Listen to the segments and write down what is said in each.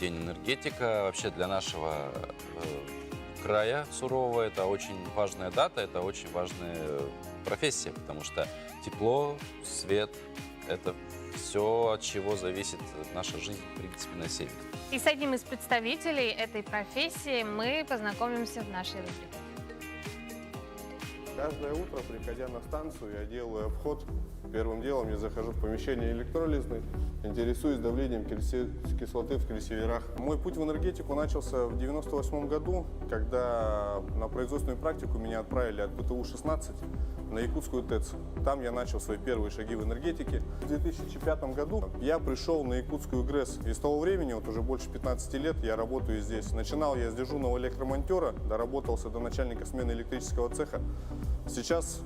День энергетика. Вообще для нашего края сурового это очень важная дата, это очень важная профессия, потому что тепло, свет – это все, от чего зависит наша жизнь, в принципе, на севере. И с одним из представителей этой профессии мы познакомимся в нашей рубрике. Каждое утро, приходя на станцию, я делаю обход. Первым делом я захожу в помещение электролизной, интересуюсь давлением кислоты в клейсиверах. Мой путь в энергетику начался в 1998 году, когда на производственную практику меня отправили от ПТУ-16 на Якутскую ТЭЦ. Там я начал свои первые шаги в энергетике. В 2005 году я пришел на Якутскую ГРЭС. И с того времени, вот уже больше 15 лет, я работаю здесь. Начинал я с дежурного электромонтера, доработался до начальника смены электрического цеха. Сейчас,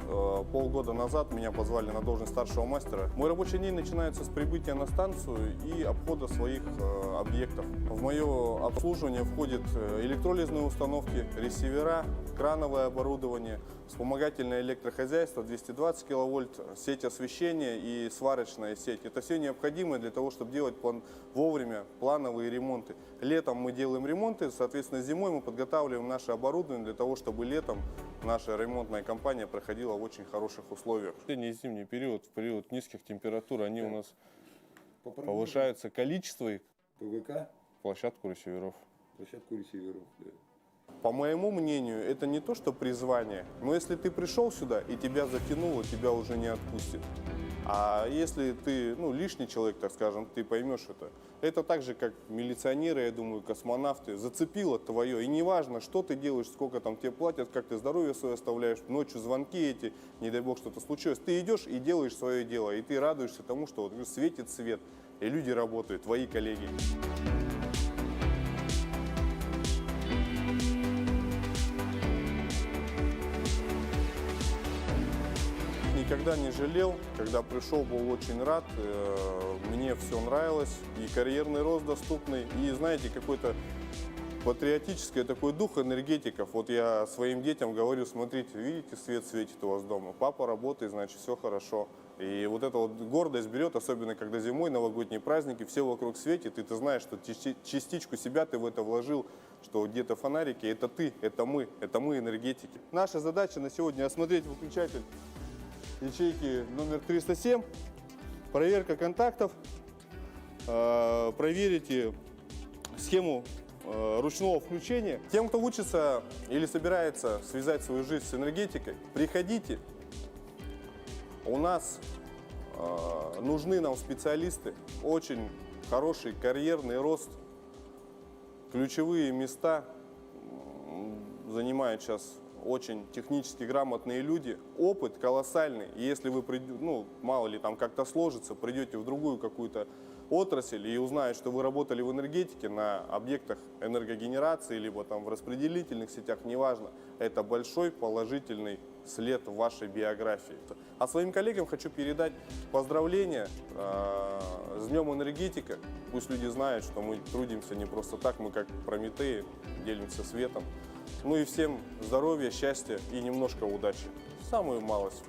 полгода назад, меня позвали на должность старшего мастера. Мой рабочий день начинается с прибытия на станцию и обхода своих объектов. В мое обслуживание входят электролизные установки, ресивера, крановое оборудование, вспомогательное электрохозяйство, 220 киловольт, сеть освещения и сварочная сеть. Это все необходимое для того, чтобы делать вовремя плановые ремонты. Летом мы делаем ремонты, соответственно, зимой мы подготавливаем наше оборудование для того, чтобы летом наша ремонтная компания проходила в очень хороших условиях. В летний и зимний период, в период низких температур, они у нас повышаются количество их, ПВК, площадку ресиверов. площадку ресиверов, да. По моему мнению, это не то, что призвание, но если ты пришел сюда и тебя затянуло, тебя уже не отпустит. А если ты, лишний человек, так скажем, ты поймешь это. Это так же, как милиционеры, я думаю, космонавты. Зацепило твое. И неважно, что ты делаешь, сколько там тебе платят, как ты здоровье свое оставляешь, ночью звонки эти, не дай бог что-то случилось. Ты идешь и делаешь свое дело, и ты радуешься тому, что вот светит свет, и люди работают, твои коллеги. Никогда не жалел, когда пришел, был очень рад, мне все нравилось, и карьерный рост доступный, и знаете, какой-то патриотический такой дух энергетиков. Вот я своим детям говорю: смотрите, видите, свет светит у вас дома, папа работает, значит, все хорошо. И вот эта вот гордость берет, особенно когда зимой, новогодние праздники, все вокруг светит, и ты знаешь, что частичку себя ты в это вложил, что где-то фонарики, это ты, это мы энергетики. Наша задача на сегодня осмотреть выключатель ячейки номер 307, проверка контактов, проверите схему ручного включения. Тем, кто учится или собирается связать свою жизнь с энергетикой, приходите. У нас нужны нам специалисты, очень хороший карьерный рост, ключевые места занимают сейчас очень технически грамотные люди, опыт колоссальный. И если вы, мало ли там как-то сложится, придете в другую какую-то отрасль и узнаете, что вы работали в энергетике на объектах энергогенерации, либо там в распределительных сетях, неважно, это большой положительный след в вашей биографии. А своим коллегам хочу передать поздравления с Днем энергетика. Пусть люди знают, что мы трудимся не просто так, мы как Прометеи, делимся светом. Ну и всем здоровья, счастья и немножко удачи. Самую малость.